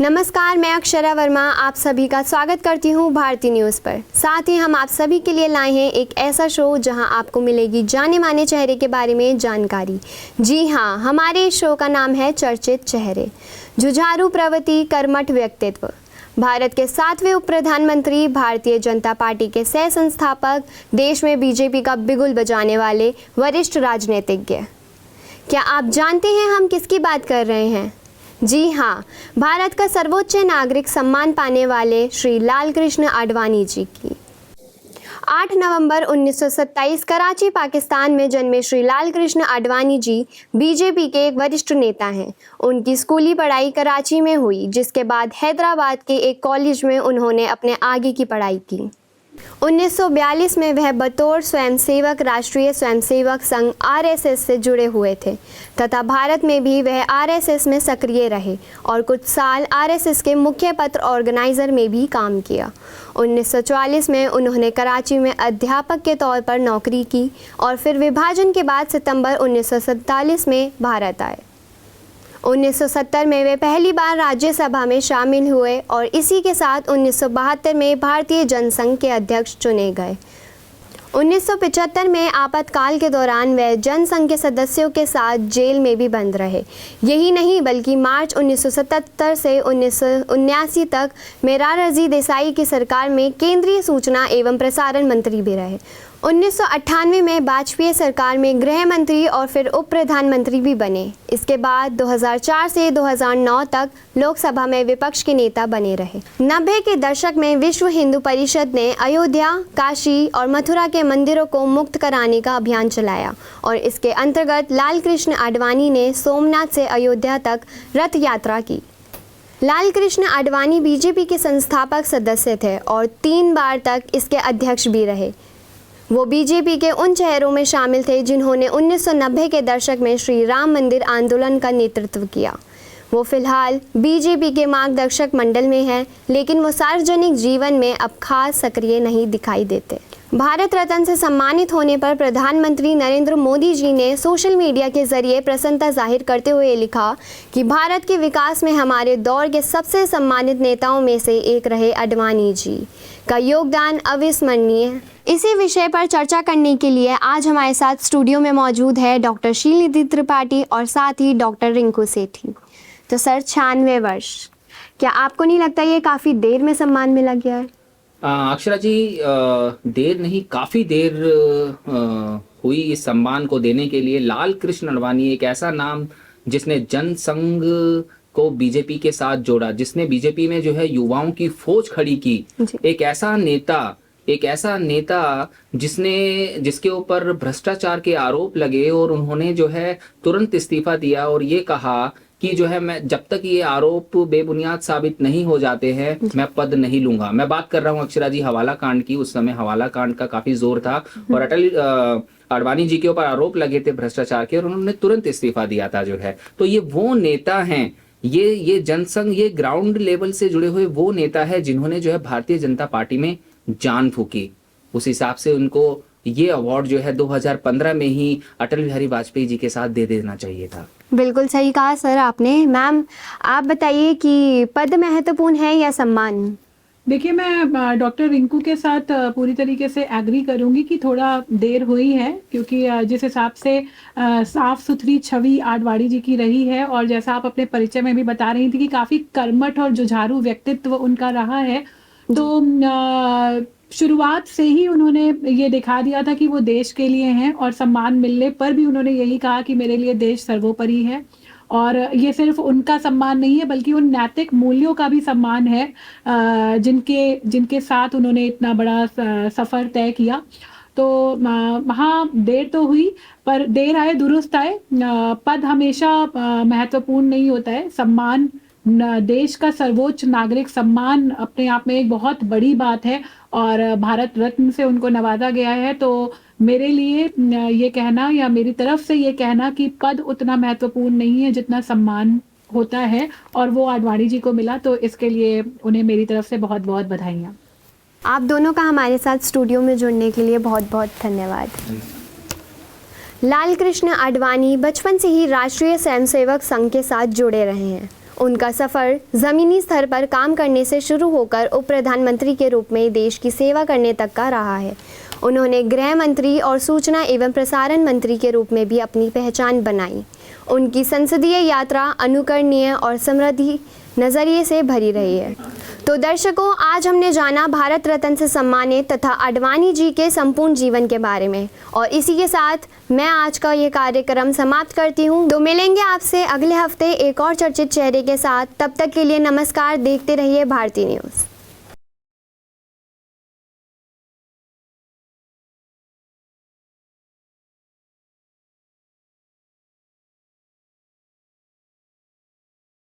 नमस्कार, मैं अक्षरा वर्मा आप सभी का स्वागत करती हूँ भारतीय न्यूज़ पर। साथ ही हम आप सभी के लिए लाए हैं एक ऐसा शो जहां आपको मिलेगी जाने माने चेहरे के बारे में जानकारी। जी हाँ, हमारे इस शो का नाम है चर्चित चेहरे। जुझारू प्रवृत्ति, कर्मठ व्यक्तित्व। भारत के 7वें उप प्रधानमंत्री, भारतीय जनता पार्टी के सह संस्थापक, देश में बीजेपी का बिगुल बजाने वाले वरिष्ठ राजनीतिज्ञ। क्या आप जानते हैं हम किसकी बात कर रहे हैं? जी हाँ, भारत का सर्वोच्च नागरिक सम्मान पाने वाले श्री लालकृष्ण आडवाणी जी की। 8 नवंबर 1927 कराची, पाकिस्तान में जन्मे श्री लालकृष्ण आडवाणी जी बीजेपी के एक वरिष्ठ नेता हैं। उनकी स्कूली पढ़ाई कराची में हुई, जिसके बाद हैदराबाद के एक कॉलेज में उन्होंने अपने आगे की पढ़ाई की। 1942 में वह बतौर स्वयंसेवक राष्ट्रीय स्वयंसेवक संघ आरएसएस से जुड़े हुए थे तथा भारत में भी वह आरएसएस में सक्रिय रहे और कुछ साल आरएसएस के मुख्य पत्र ऑर्गेनाइज़र में भी काम किया। 1944 में उन्होंने कराची में अध्यापक के तौर पर नौकरी की और फिर विभाजन के बाद सितंबर 1947 में भारत आए। 1970 में वे पहली बार राज्यसभा में शामिल हुए और इसी के साथ 1972 में भारतीय जनसंघ के अध्यक्ष चुने गए। 1975 में आपातकाल के दौरान वे जनसंघ के सदस्यों के साथ जेल में भी बंद रहे। यही नहीं बल्कि मार्च 1977 से 1979 तक मोरारजी देसाई की सरकार में केंद्रीय सूचना एवं प्रसारण मंत्री भी रहे। 1998 में वाजपेयी सरकार में गृह मंत्री और फिर उप प्रधानमंत्री भी बने। इसके बाद 2004 से 2009 तक लोकसभा में विपक्ष के नेता बने रहे। 90 के दशक में विश्व हिंदू परिषद ने अयोध्या, काशी और मथुरा के मंदिरों को मुक्त कराने का अभियान चलाया और इसके अंतर्गत लालकृष्ण आडवाणी ने सोमनाथ से अयोध्या तक रथ यात्रा की। लालकृष्ण आडवाणी बीजेपी के संस्थापक सदस्य थे और 3 बार तक इसके अध्यक्ष भी रहे। वो बीजेपी के उन चेहरों में शामिल थे जिन्होंने 1990 के दशक में श्री राम मंदिर आंदोलन का नेतृत्व किया। वो फिलहाल बीजेपी के मार्गदर्शक मंडल में हैं, लेकिन वो सार्वजनिक जीवन में अब खास सक्रिय नहीं दिखाई देते। भारत रत्न से सम्मानित होने पर प्रधानमंत्री नरेंद्र मोदी जी ने सोशल मीडिया के जरिए प्रसन्नता जाहिर करते हुए लिखा कि भारत के विकास में हमारे दौर के सबसे सम्मानित नेताओं में से एक रहे आडवाणी जी का योगदान अविस्मरणीय है। इसी विषय पर चर्चा करने के लिए आज हमारे साथ स्टूडियो में मौजूद है डॉक्टर शीलनिधि त्रिपाठी और साथ ही डॉक्टर रिंकू सेठी। तो सर, 96 वर्ष, क्या आपको नहीं लगता ये काफ़ी देर में सम्मान मिला गया है? अक्षरा जी, देर नहीं, काफ़ी देर हुई इस सम्मान को देने के लिए। लालकृष्ण आडवाणी एक ऐसा नाम जिसने जनसंघ को बीजेपी के साथ जोड़ा, जिसने बीजेपी में जो है युवाओं की फौज खड़ी की। एक ऐसा नेता जिसके ऊपर भ्रष्टाचार के आरोप लगे और उन्होंने जो है तुरंत इस्तीफा दिया और ये कहा कि जो है मैं जब तक ये आरोप बेबुनियाद साबित नहीं हो जाते हैं मैं पद नहीं लूंगा। मैं बात कर रहा हूँ अक्षरा जी हवाला कांड की। उस समय हवाला कांड का काफी जोर था और अटल आडवाणी जी के ऊपर आरोप लगे थे भ्रष्टाचार के और उन्होंने तुरंत इस्तीफा दिया था जो है। तो ये वो नेता हैं, ये जनसंघ, ये ग्राउंड लेवल से जुड़े हुए वो नेता है जिन्होंने जो है भारतीय जनता पार्टी में जान फूकी। उस हिसाब से उनको ये अवार्ड जो है 2015 में ही अटल बिहारी वाजपेयी जी के साथ दे देना चाहिए था। बिल्कुल सही कहा सर आपने। मैम, आप बताइए कि पद महत्वपूर्ण है या सम्मान? देखिए, मैं डॉक्टर रिंकू के साथ पूरी तरीके से एग्री करूंगी कि थोड़ा देर हुई है, क्योंकि जिस हिसाब से साफ सुथरी छवि आडवाणी जी की रही है और जैसा आप अपने परिचय में भी बता रही थी कि काफ़ी कर्मठ और जुझारू व्यक्तित्व उनका रहा है, तो शुरुआत से ही उन्होंने ये दिखा दिया था कि वो देश के लिए हैं और सम्मान मिलने पर भी उन्होंने यही कहा कि मेरे लिए देश सर्वोपरि है। और ये सिर्फ उनका सम्मान नहीं है बल्कि उन नैतिक मूल्यों का भी सम्मान है जिनके साथ उन्होंने इतना बड़ा सफ़र तय किया। तो हाँ, देर तो हुई पर देर आए दुरुस्त आए। पद हमेशा महत्वपूर्ण नहीं होता है। सम्मान, देश का सर्वोच्च नागरिक सम्मान अपने आप में एक बहुत बड़ी बात है और भारत रत्न से उनको नवाजा गया है। तो मेरे लिए ये कहना या मेरी तरफ से ये कहना कि पद उतना महत्वपूर्ण नहीं है जितना सम्मान होता है और वो आडवाणी जी को मिला, तो इसके लिए उन्हें मेरी तरफ से बहुत बहुत बधाइयाँ। आप दोनों का हमारे साथ स्टूडियो में जुड़ने के लिए बहुत बहुत धन्यवाद। लालकृष्ण आडवाणी बचपन से ही राष्ट्रीय स्वयंसेवक संघ के साथ जुड़े रहे हैं। उनका सफ़र ज़मीनी स्तर पर काम करने से शुरू होकर उप प्रधानमंत्री के रूप में देश की सेवा करने तक का रहा है। उन्होंने गृह मंत्री और सूचना एवं प्रसारण मंत्री के रूप में भी अपनी पहचान बनाई। उनकी संसदीय यात्रा अनुकरणीय और समृद्धि नज़रिए से भरी रही है। तो दर्शकों, आज हमने जाना भारत रत्न से सम्मानित तथा आडवाणी जी के संपूर्ण जीवन के बारे में, और इसी के साथ मैं आज का ये कार्यक्रम समाप्त करती हूँ। तो मिलेंगे आपसे अगले हफ्ते एक और चर्चित चेहरे के साथ। तब तक के लिए नमस्कार। देखते रहिए भारती न्यूज़।